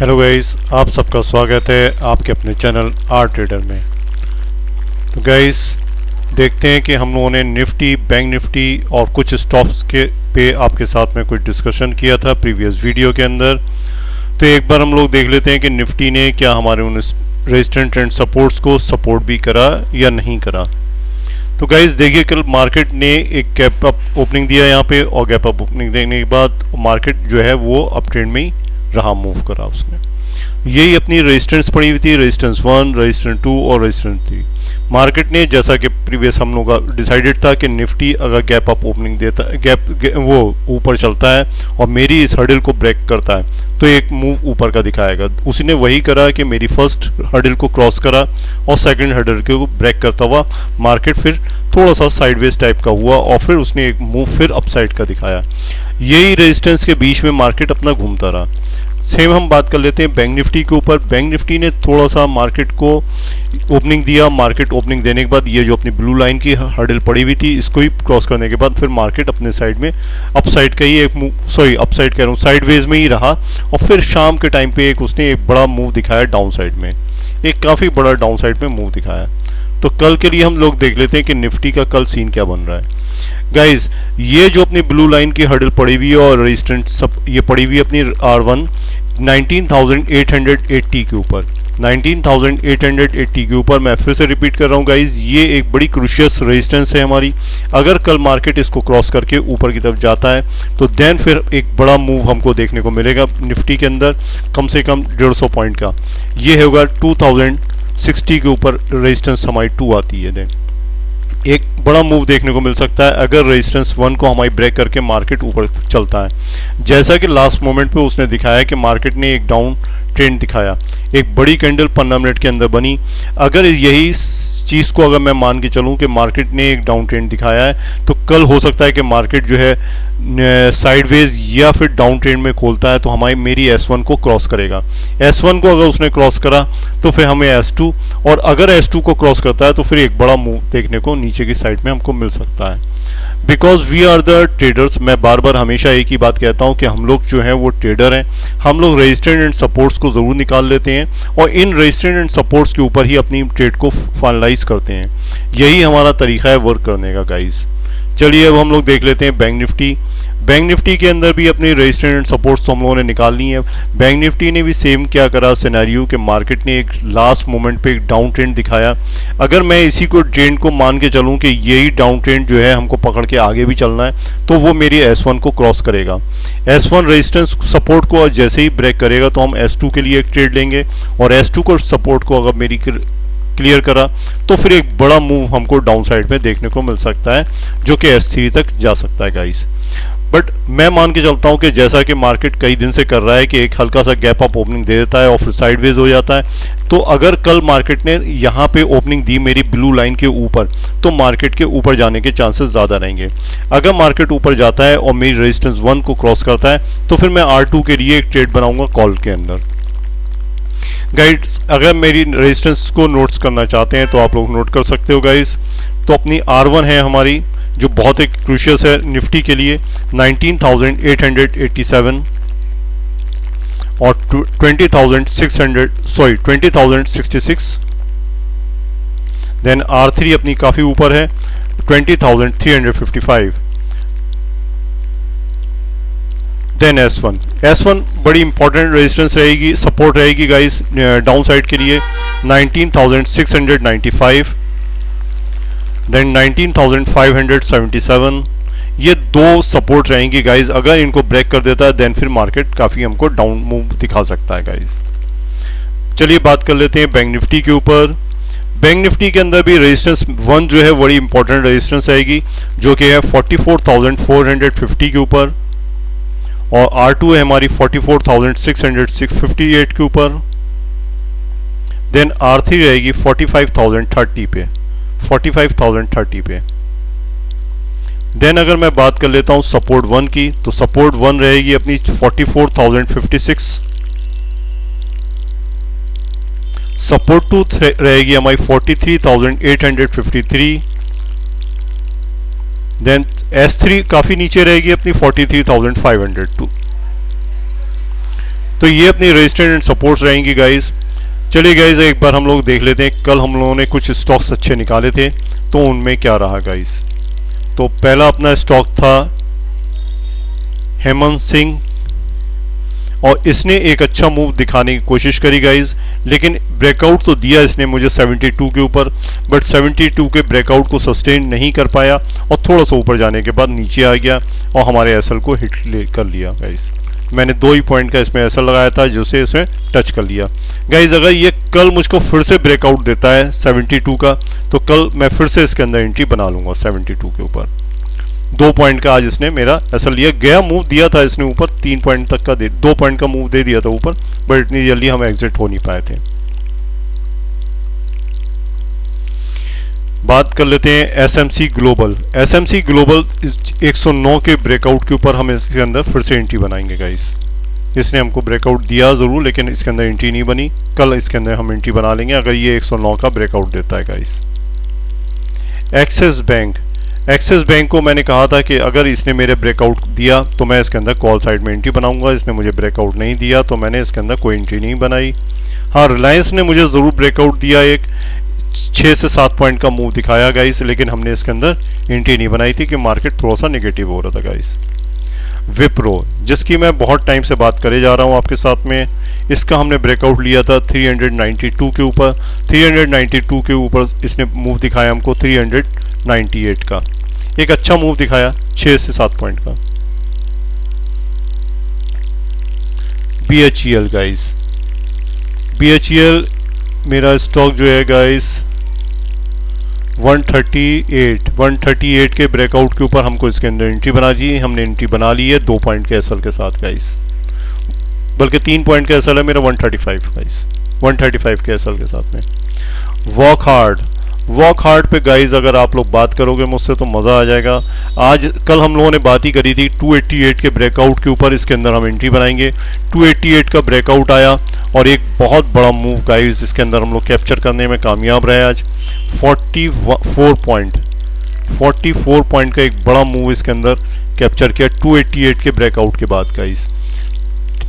Hello guys, आप सबका स्वागत है आपके अपने चैनल आर ट्रेडर में। तो गाइस देखते हैं कि हम लोगों ने निफ्टी, बैंक निफ्टी और कुछ स्टॉक्स के पे आपके साथ में कुछ डिस्कशन किया था प्रीवियस वीडियो के अंदर। तो एक बार हम लोग देख लेते हैं कि निफ्टी ने क्या हमारे उन रेजिस्टेंस एंड सपोर्ट्स को सपोर्ट भी करा या नहीं करा। तो गाइस देखिए, कल मार्केट ने एक गैप अप ओपनिंग दिया यहाँ पे, और गैप अप ओपनिंग देने के बाद मार्केट जो है वो अप ट्रेंड में ही रहा, मूव करा उसने। यही अपनी रेजिस्टेंस पड़ी हुई थी, रेजिस्टेंस 1, रेजिस्टेंस 2 और रेजिस्टेंस 3। मार्केट ने जैसा कि प्रीवियस हम लोग का डिसाइडेड था कि निफ्टी अगर गैप अप ओपनिंग देता है, वो ऊपर चलता है और मेरी इस हर्डल को ब्रेक करता है तो एक मूव ऊपर का दिखाएगा। उसने वही करा कि मेरी फर्स्ट हर्डल को क्रॉस करा और सेकंड हर्डल को ब्रेक करता हुआ मार्केट फिर थोड़ा सा साइडवेज टाइप का हुआ और फिर उसने एक मूव फिर अपसाइड का दिखाया। यही रेजिस्टेंस के बीच में मार्केट अपना घूमता रहा। सेम हम बात कर लेते हैं बैंक निफ्टी के ऊपर। बैंक निफ्टी ने थोड़ा सा मार्केट को ओपनिंग दिया। मार्केट ओपनिंग देने के बाद ये जो अपनी ब्लू लाइन की हर्डल पड़ी हुई थी, इसको ही क्रॉस करने के बाद फिर मार्केट अपने साइड में अपसाइड का ही एक मूव, सॉरी अपसाइड कह रहा हूँ, साइडवेज में ही रहा। और फिर शाम के टाइम पे उसने एक बड़ा मूव दिखाया डाउन साइड में, एक काफ़ी बड़ा डाउन साइड में मूव दिखाया। तो कल के लिए हम लोग देख लेते हैं कि निफ्टी का कल सीन क्या बन रहा है। गाइज ये जो अपनी ब्लू लाइन की हर्डल पड़ी हुई है और रेजिस्टेंस सब ये पड़ी हुई है अपनी R1 19,880 के ऊपर, 19,880 के ऊपर। मैं फिर से रिपीट कर रहा हूँ गाइज, ये एक बड़ी क्रूशियस रेजिस्टेंस है हमारी। अगर कल मार्केट इसको क्रॉस करके ऊपर की तरफ जाता है तो देन फिर एक बड़ा मूव हमको देखने को मिलेगा निफ्टी के अंदर, कम से कम 150 पॉइंट का। ये होगा 2060 के ऊपर रेजिस्टेंस हमारी 2 आती है। देन एक बड़ा मूव देखने को मिल सकता है अगर रेजिस्टेंस 1 को हमारी ब्रेक करके मार्केट ऊपर चलता है। जैसा कि लास्ट मोमेंट पे उसने दिखाया कि मार्केट ने एक डाउन ट्रेंड दिखाया, एक बड़ी कैंडल 15 मिनट के अंदर बनी। अगर यही चीज़ को अगर मैं मान के चलूँ कि मार्केट ने एक डाउन ट्रेंड दिखाया है, तो कल हो सकता है कि मार्केट जो है साइडवेज या फिर डाउन ट्रेंड में खोलता है तो हमारी मेरी S1 को क्रॉस करेगा। S1 को अगर उसने क्रॉस करा तो फिर हमें S2, और अगर S2 को क्रॉस करता है तो फिर एक बड़ा मूव देखने को नीचे की साइड में हमको मिल सकता है। Because we are the traders. मैं बार बार हमेशा एक ही बात कहता हूँ कि हम लोग जो हैं वो ट्रेडर हैं। हम लोग रेजिस्टेंस एंड सपोर्ट्स को ज़रूर निकाल लेते हैं और इन रेजिस्टेंस एंड सपोर्ट्स के ऊपर ही अपनी ट्रेड को फाइनलाइज करते हैं। यही हमारा तरीका है वर्क करने का गाइस। चलिए अब हम लोग देख लेते हैं बैंक निफ्टी। बैंक निफ्टी के अंदर भी अपनी रेजिस्टेंस एंड सपोर्ट्स तो हम लोगों ने निकाल ली है। बैंक निफ्टी ने भी सेम क्या करा सिनेरियो कि मार्केट ने एक लास्ट मोमेंट पे एक डाउन ट्रेंड दिखाया। अगर मैं इसी को ट्रेंड को मान के चलूँ कि यही डाउन ट्रेंड जो है हमको पकड़ के आगे भी चलना है तो वो मेरी S1 को क्रॉस करेगा। S1 रेजिस्टेंस सपोर्ट को जैसे ही ब्रेक करेगा तो हम S2 के लिए एक ट्रेड लेंगे, और S2 को सपोर्ट को अगर मेरी क्लियर करा तो फिर एक बड़ा मूव हमको डाउन साइड में देखने को मिल सकता है जो कि S3 तक जा सकता है गाइस। बट मैं मान के चलता हूं कि जैसा कि मार्केट कई दिन से कर रहा है कि एक हल्का सा गैप अप ओपनिंग दे देता है और फिर साइडवेज हो जाता है, तो अगर कल मार्केट ने यहाँ पे ओपनिंग दी मेरी ब्लू लाइन के ऊपर तो मार्केट के ऊपर जाने के चांसेस ज़्यादा रहेंगे। अगर मार्केट ऊपर जाता है और मेरी रेजिस्टेंस 1 को क्रॉस करता है तो फिर मैं R2 के लिए एक ट्रेड बनाऊंगा कॉल के अंदर। गाइड्स अगर मेरी रेजिस्टेंस को नोट्स करना चाहते हैं तो आप लोग नोट कर सकते हो गाइस। तो अपनी R1 है हमारी जो बहुत एक क्रूशियस है निफ्टी के लिए, 19,887 और 20,066। देन R3 अपनी काफ़ी ऊपर है, 20,355। देन S1 बड़ी इंपॉर्टेंट रेजिस्टेंस रहेगी, सपोर्ट रहेगी गाइस डाउन साइड के लिए, 19,695। देन 19,577। ये दो सपोर्ट रहेंगी गाइज। अगर इनको ब्रेक कर देता है देन फिर मार्केट काफ़ी हमको डाउन मूव दिखा सकता है गाइज। चलिए बात कर लेते हैं बैंक निफ्टी के ऊपर। बैंक निफ्टी के अंदर भी रेजिस्टेंस 1 जो है बड़ी इंपॉर्टेंट रेजिस्टेंस आएगी जो कि है 44,450 के ऊपर, और R2 है हमारी 44,658 के ऊपर। देन R3 रहेगी 45,030 पे, 45,030 पे। देन अगर मैं बात कर लेता हूं सपोर्ट 1 की, तो सपोर्ट 1 रहेगी अपनी 44,056। सपोर्ट 2 रहेगी हमारी 43,853। देन S3 काफी नीचे रहेगी अपनी 43,502। तो ये अपनी रेजिस्टेंस एंड सपोर्ट्स रहेंगी गाइस। चलिए गाइस एक बार हम लोग देख लेते हैं कल हम लोगों ने कुछ स्टॉक्स अच्छे निकाले थे तो उनमें क्या रहा गाइस। तो पहला अपना स्टॉक था हेमंत सिंह, और इसने एक अच्छा मूव दिखाने की कोशिश करी गाइस, लेकिन ब्रेकआउट तो दिया इसने मुझे 72 के ऊपर, बट 72 के ब्रेकआउट को सस्टेन नहीं कर पाया और थोड़ा सा ऊपर जाने के बाद नीचे आ गया और हमारे एसएल को हिट कर लिया गाइस। मैंने 2 ही पॉइंट का इसमें एसएल लगाया था जिसे इसने टच कर लिया गाइस। अगर ये कल मुझको फिर से ब्रेकआउट देता है 72 का तो कल मैं फिर से इसके अंदर एंट्री बना लूंगा 72 के ऊपर। 2 पॉइंट का आज इसने मेरा ऐसा लिया गया, मूव दिया था इसने ऊपर 3 पॉइंट तक का 2 पॉइंट का मूव दे दिया था ऊपर, बट इतनी जल्दी हम एग्जिट हो नहीं पाए थे। बात कर लेते हैं एसएमसी ग्लोबल। एसएमसी ग्लोबल 109 के ब्रेकआउट के ऊपर हम इसके अंदर फिर से एंट्री बनाएंगे गाइस। इसने हमको ब्रेकआउट दिया जरूर, लेकिन इसके अंदर एंट्री नहीं बनी। कल इसके अंदर हम एंट्री बना लेंगे अगर ये 109 का ब्रेकआउट देता है guys. Axis bank, axis bank को मैंने कहा था कि अगर इसने मेरे ब्रेकआउट दिया तो मैं इसके अंदर कॉल साइड में एंट्री बनाऊंगा। इसने मुझे ब्रेकआउट नहीं दिया तो मैंने इसके अंदर कोई एंट्री नहीं बनाई। हाँ, रिलायंस ने मुझे ज़रूर ब्रेकआउट दिया, एक 6 से 7 पॉइंट का मूव दिखाया गाइस, लेकिन हमने इसके अंदर एंट्री नहीं बनाई थी कि मार्केट थोड़ा सा नेगेटिव हो रहा था गाइस। विप्रो, जिसकी मैं बहुत टाइम से बात करे जा रहा हूँ आपके साथ में, इसका हमने ब्रेकआउट लिया था 392 के ऊपर। 392 के ऊपर इसने मूव दिखाया हमको 398 का, एक अच्छा मूव दिखाया 6 से 7 पॉइंट का। BHEL गाइस, BHEL मेरा स्टॉक जो है गाइस 138 के ब्रेकआउट के ऊपर हमको इसके अंदर एंट्री बना दी। हमने एंट्री बना ली है 2 पॉइंट के एसएल के साथ गाइस, बल्कि 3 पॉइंट का एसएल है मेरा 135 गाइस, 135 के एसएल के साथ में। वॉक हार्ड पे गाइस अगर आप लोग बात करोगे मुझसे तो मज़ा आ जाएगा। आज कल हम लोगों ने बात ही करी थी 288 के ब्रेकआउट के ऊपर इसके अंदर हम एंट्री बनाएंगे। 288 का ब्रेकआउट आया और एक बहुत बड़ा मूव गाइस इसके अंदर हम लोग कैप्चर करने में कामयाब रहे आज। 44 पॉइंट का एक बड़ा मूव इसके अंदर कैप्चर किया 288 के ब्रेकआउट के बाद गाइस।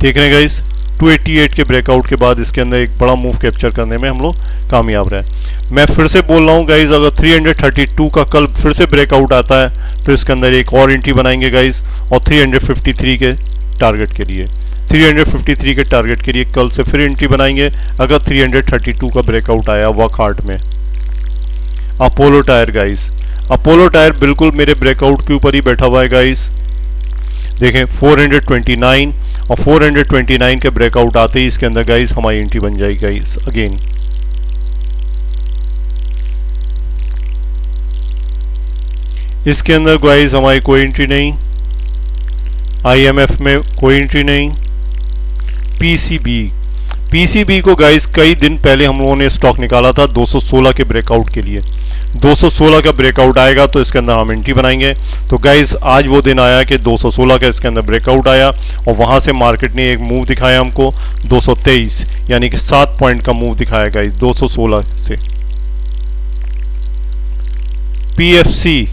देख रहे हैं गाइस, 288 के ब्रेकआउट के बाद इसके अंदर एक बड़ा मूव कैप्चर करने में हम लोग कामयाब रहे। मैं फिर से बोल रहा हूँ गाइस, अगर 332 का कल फिर से ब्रेकआउट आता है तो इसके अंदर एक और एंट्री बनाएंगे गाइस, और 353 के टारगेट के लिए 353 के टारगेट के लिए कल से फिर एंट्री बनाएंगे अगर 332 का ब्रेकआउट आया वॉक हार्ड में। Apollo tyre guys, Apollo tyre बिल्कुल मेरे ब्रेकआउट के ऊपर ही बैठा हुआ है गाइस। देखें 429 और 429 के ब्रेकआउट आते ही इसके अंदर गाइस हमारी एंट्री बन जाएगी गाइस अगेन। इसके अंदर गाइस हमारी कोई एंट्री नहीं, IMF में कोई एंट्री नहीं। PCB को गाइस कई दिन पहले हम लोगों ने स्टॉक निकाला था 216 के ब्रेकआउट के लिए। 216 का ब्रेकआउट आएगा तो इसके अंदर हम एंट्री बनाएंगे। तो गाइस आज वो दिन आया कि 216 का इसके अंदर ब्रेकआउट आया और वहां से मार्केट ने एक मूव दिखाया हमको 223, यानी कि 7 पॉइंट का मूव दिखाया गाइस 216 से। PFC,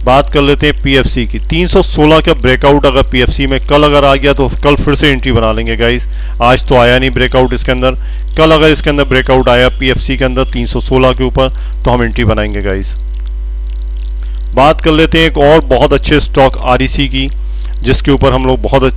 बात कर लेते हैं PFC की। 316 का ब्रेकआउट अगर PFC में कल अगर आ गया तो कल फिर से एंट्री बना लेंगे गाइस। आज तो आया नहीं ब्रेकआउट इसके अंदर, कल अगर इसके अंदर ब्रेकआउट आया PFC के अंदर 316 के ऊपर तो हम एंट्री बनाएंगे गाइस। बात कर लेते हैं एक और बहुत अच्छे स्टॉक REC की, जिसके ऊपर हम लोग बहुत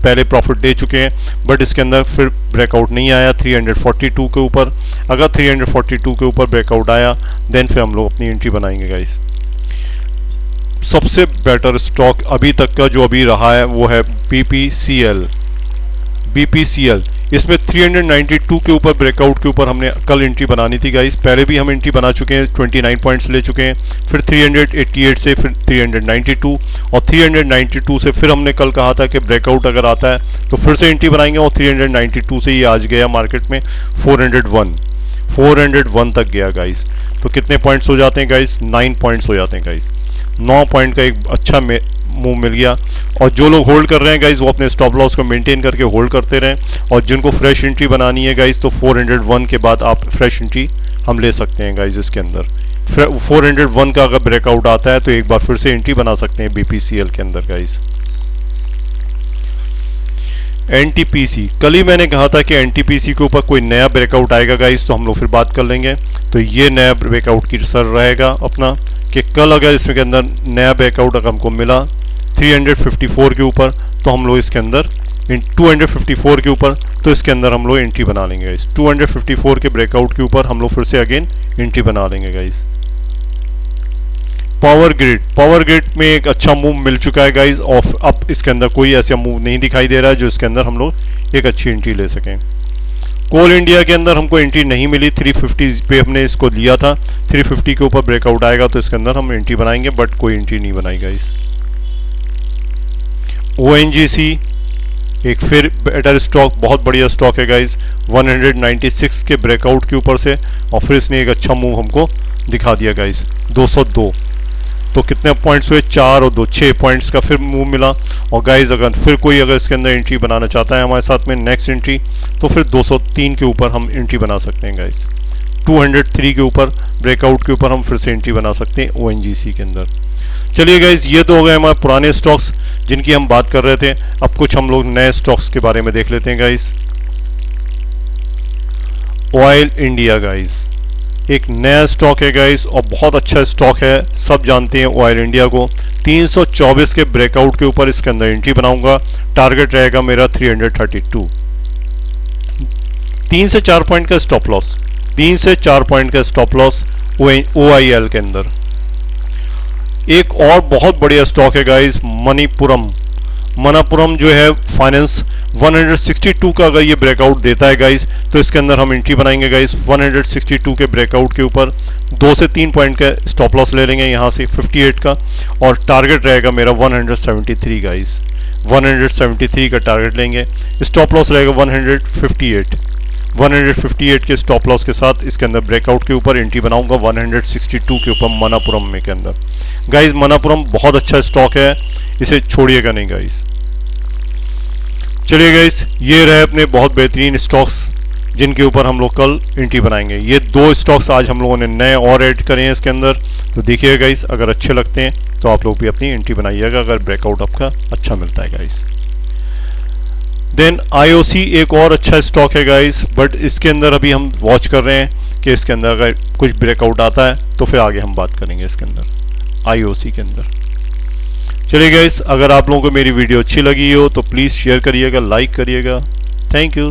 पहले प्रॉफिट दे चुके हैं, बट इसके अंदर फिर ब्रेकआउट नहीं आया 342 के ऊपर। अगर 342 के ऊपर ब्रेकआउट आया देन फिर हम लोग अपनी एंट्री बनाएंगे गाइस। सबसे बेटर स्टॉक अभी तक का जो अभी रहा है वो है BPCL। इसमें 392 के ऊपर ब्रेकआउट के ऊपर हमने कल एंट्री बनानी थी गाइस। पहले भी हम एंट्री बना चुके हैं, 29 पॉइंट्स ले चुके हैं, फिर 388 से फिर 392 और 392 से फिर हमने कल कहा था कि ब्रेकआउट अगर आता है तो फिर से एंट्री बनाएंगे, और 392 से ही आज गया मार्केट में 401 तक गया गाइस। तो कितने पॉइंट्स हो जाते हैं गाइस? 9 पॉइंट्स हो जाते हैं गाइस। 9 पॉइंट का एक अच्छा मूव मिल गया। और जो लोग होल्ड कर रहे हैं गाइस वो अपने स्टॉप लॉस को मेंटेन करके होल्ड करते रहें, और जिनको फ्रेश एंट्री बनानी है गाइस तो 401 के बाद आप फ्रेश एंट्री हम ले सकते हैं गाइस। इसके अंदर 401 का अगर ब्रेकआउट आता है तो एक बार फिर से एंट्री बना सकते हैं BPCL के अंदर गाइस। एनटीपीसी, कल ही मैंने कहा था कि एनटीपीसी के ऊपर कोई नया ब्रेकआउट आएगा गाइस, तो हम लोग फिर बात कर लेंगे। तो ये नया ब्रेकआउट की सर रहेगा अपना कि कल अगर इसमें के अंदर नया ब्रेकआउट अगर हमको मिला 354 के ऊपर, तो हम लोग इसके अंदर 254 के ऊपर, तो इसके अंदर हम लोग एंट्री बना लेंगे गाइस। 254 के ब्रेकआउट के ऊपर हम लोग फिर से अगेन एंट्री बना लेंगे गाइस। पावर ग्रिड में एक अच्छा मूव मिल चुका है गाइस, और अब इसके अंदर कोई ऐसा मूव नहीं दिखाई दे रहा है जो इसके अंदर हम लोग एक अच्छी एंट्री ले सकें। कोल इंडिया के अंदर हमको एंट्री नहीं मिली, 350 पे हमने इसको लिया था, 350 के ऊपर ब्रेकआउट आएगा तो इसके अंदर हम एंट्री बनाएंगे, बट कोई एंट्री नहीं बनाई गाइस। ओएनजीसी एक फिर बेटर स्टॉक, बहुत बढ़िया स्टॉक है गाइस, 196 के ब्रेकआउट के ऊपर से, और फिर इसने एक अच्छा मूव हमको दिखा दिया गाइस 202। तो कितने पॉइंट्स हुए, 4 और 2 6 पॉइंट्स का फिर मूव मिला। और गाइस अगर फिर कोई अगर इसके अंदर एंट्री बनाना चाहता है हमारे साथ में नेक्स्ट एंट्री, तो फिर 203 के ऊपर हम एंट्री बना सकते हैं गाइस। 203 के ऊपर ब्रेकआउट के ऊपर हम फिर से एंट्री बना सकते हैं ओएनजीसी के अंदर। चलिए गाइस, ये तो हो गए हमारे पुराने स्टॉक्स जिनकी हम बात कर रहे थे। अब कुछ हम लोग नए स्टॉक्स के बारे में देख लेते हैं गाइस। ऑयल इंडिया गाइस एक नया स्टॉक है गाइस, और बहुत अच्छा स्टॉक है, सब जानते हैं ऑयल इंडिया को। 324 के ब्रेकआउट के ऊपर इसके अंदर एंट्री बनाऊंगा, टारगेट रहेगा मेरा 332। 3 से 4 पॉइंट का स्टॉप लॉस, 3 से 4 पॉइंट का स्टॉप लॉस OIL के अंदर। एक और बहुत बढ़िया स्टॉक है गाइस, मणप्पुरम जो है फाइनेंस, 162 का अगर ये ब्रेकआउट देता है गाइस, तो इसके अंदर हम एंट्री बनाएंगे गाइस। 162 के ब्रेकआउट के ऊपर 2 से 3 पॉइंट का स्टॉप लॉस ले लेंगे यहाँ से 58 का, और टारगेट रहेगा मेरा 173 गाइस। 173 का टारगेट लेंगे, स्टॉप लॉस रहेगा 158 के स्टॉप लॉस के साथ इसके अंदर ब्रेकआउट के ऊपर एंट्री बनाऊंगा 162 के ऊपर मणप्पुरम में के अंदर। गाइस मणप्पुरम बहुत अच्छा स्टॉक है, इसे छोड़िएगा नहीं गाइस। चलिए गाइस, ये रहे अपने बहुत बेहतरीन स्टॉक्स जिनके ऊपर हम लोग कल एंट्री बनाएंगे। ये 2 स्टॉक्स आज हम लोगों ने नए और ऐड करे हैं इसके अंदर, तो देखिएगा गाइस, अगर अच्छे लगते हैं तो आप लोग भी अपनी एंट्री बनाइएगा अगर ब्रेकआउट आपका अच्छा मिलता है गाइस। देन IOC एक और अच्छा स्टॉक है गाइस, बट इसके अंदर अभी हम वॉच कर रहे हैं कि इसके अंदर अगर कुछ ब्रेकआउट आता है तो फिर आगे हम बात करेंगे इसके अंदर IOC के अंदर। चलिए गाइस, अगर आप लोगों को मेरी वीडियो अच्छी लगी हो तो प्लीज़ शेयर करिएगा, लाइक करिएगा। Thank you.